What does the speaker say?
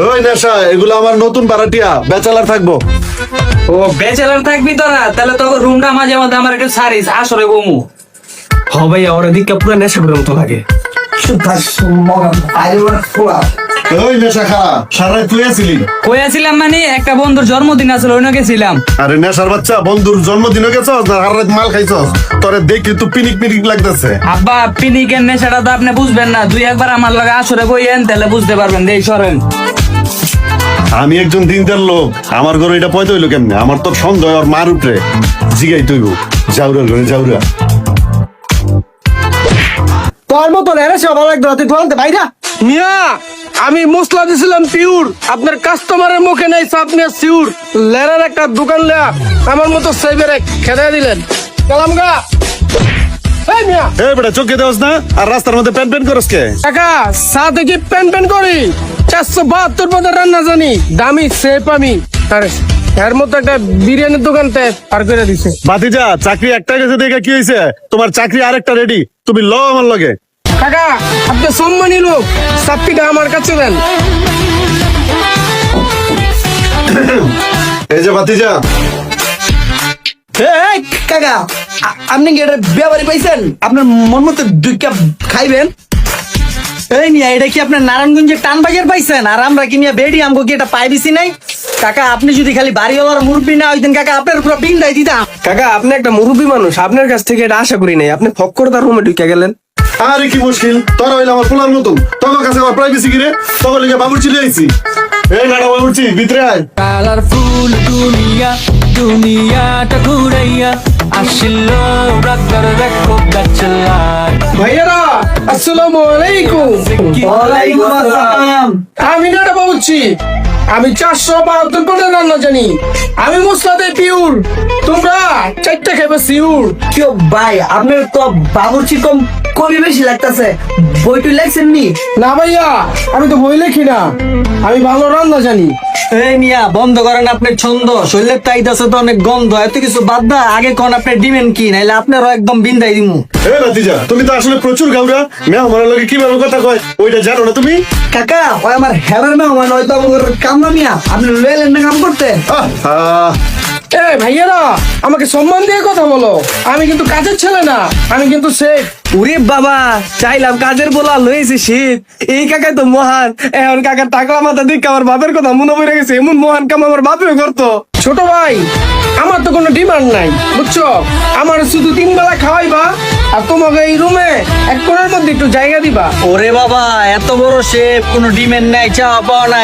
ওই নেশা, এগুলো আমার নতুন ভাড়াটিয়া, ব্যাচেলার থাকবো। ও ব্যাচেলার থাকবি তোরা, তাহলে তো রুমটা মাঝে মাঝে আমার একটু সারিস, আসরে বমু। হ ভাইয়া, ওরা দিকটা পুরো নেশা করার মতো লাগে। ওই নেশা খা, সারা তুই আসিলি? কই আছিলাম মানে একটা বন্ধুর জন্মদিন আসলে ওই গেছিলাম। আরে নেশার বাচ্চা, বন্ধুর জন্মদিনে গেছস না হার রাত মাল খাইছস? তোরে দেখি তো পিনিক পিনিক লাগতেছে। আব্বা পিনিকের নেশাটা তো আপনি বুঝবেন না, দুই একবার আমার লগে আসরে বইয়েন তাহলে বুঝতে পারবেন। দেই সরেন। আমি একজন দিনদার লোক, আমার ঘরে এটা পয়দা হইলো কেমনে? আমার তো সন্দেহ আর মার উপরে জিগাই তুইব। যাউরা ঘরে যাউরা। তোর মতো রে সে ভালো লাগতো, তুই বলতে ভাইরা। মিয়া, আমি মশলা দিছিলাম পিওর, আপনার কাস্টমারের মুখে নাই আপনি সিউর। লেরার একটা দোকান লেয়া আমার মতো সেভেরে খেতে দিলেন। কালাম গা। এই মিয়া, এ বেটা চোখে দেওয়াস না, আর রাস্তার মধ্যে প্যান প্যান করস কে? কাকা সাথে কি প্যান প্যান করি? 472 পদের রান্না জানি, দামি সেপ আমি। আরে এর মতো একটা বিরিয়ানির দোকানতে পার করে দিছে। বাতিজা, চাকরি একটা গেছে দেখে কি হয়েছে? তোমার চাকরি আরেকটা রেডি, তুমি ল আমার লগে। কাকা আপনি সম্মানী লোক, চাকরিটা আমার কাছে দেন। এই যে বাতিজা, এই কাকা, আপনি কি এটা বিয়াবাড়ি পাইছেন? আপনার মন মতো 2 কাপ খাইবেন। এই মিয়া, এটা কি আপনার নারায়ণগঞ্জের টানবাগের পাইছেন? আর আমরা কি মিয়া বেডি আমগো কি এটা পাই দিছি নাই? কাকা আপনি যদি খালি বাড়িওয়ালার মুরব্বী না হইতেন কাকা, আপনার পুরো বিন্দাই দিতাম। কাকা আপনি একটা মুরব্বী মানুষ, আপনার কাছ থেকে এটা আশা করি নাই। আপনি ফক করে তার রুমে ঢুকে গেলেন। আরে কি মুশকিল, তোরা হইলে আমার পোলার মতন, তোর কাছে আমার প্রাইভেসি কিরে? তোর লিগে বাবুর চিলে আইছি। এই নাড়া বাবুরচি, ভিতরে আয়। কালারফুল দুনিয়া, দুনিয়াটা ঘুরাইয়া আসিল রাগার দেখো ব্যাচেলার। ভাইয়ারা আসসালামু আলাইকুম। ওয়ালাইকুম আসসালাম। আমি নাটা বলছি, আমি 472 পদের রান্না জানি, আমি মুসলাদে পিওর, তোমরা 4টা খাইবে সিউর। কেউ ভাই, আপনার তো বাবুর্চি কম কবি বেশি লাগতেছে। বইটুই লাগছেন নি? না ভাইয়া, আমি তো বই লেখি না, আমি ভালো রান্না জানি। এই মিয়া বন্ধ করেন আপনার ছন্দ, শরীরের টাইটাছে তো অনেক গন্ধ। এত কিছু বাদ দা, আগে কোন আপনার ডিমেন কি, নাইলে আপনারও একদম বিন্দাই দিমু। এ বাতিজা, তুমি তো আসলে প্রচুর গাউরা। মেয়ে আমার লগে কিভাবে কথা কয় ওইটা জানো না তুমি? কাকা ওই আমার হেরার মেহমান, হয়তো আমার কামনা মিয়া, আপনি লইলেন না কাম করতে। আহ, এ ভাইয়ারা আমাকে সম্মান দিয়ে কথা বলো, আমি কিন্তু কাজের ছেলে না, আমি কিন্তু শেখ। ওরে বাবা, চাইলাম কাজের বলা লয়েছে শীত। এই কাকাই তো মহান। এখন কাকার টাকা মাথা দিক আমার বাপের কথা মনে পড়ে গেছে। এমন মহান কাম আমার বাপেও করতো। ছোট ভাই, আমার তো কোনো ডিমান্ড নাই, বুঝছো? আমার শুধু 3 বেলা খাওয়াইবা, আর তোমাকে এই রুমে এক কোণের মধ্যে একটু জায়গা দিবা। ওরে বাবা, এত বড় শেফ, কোনো ডিমের নাই, চাওয়া পাওয়া নাই,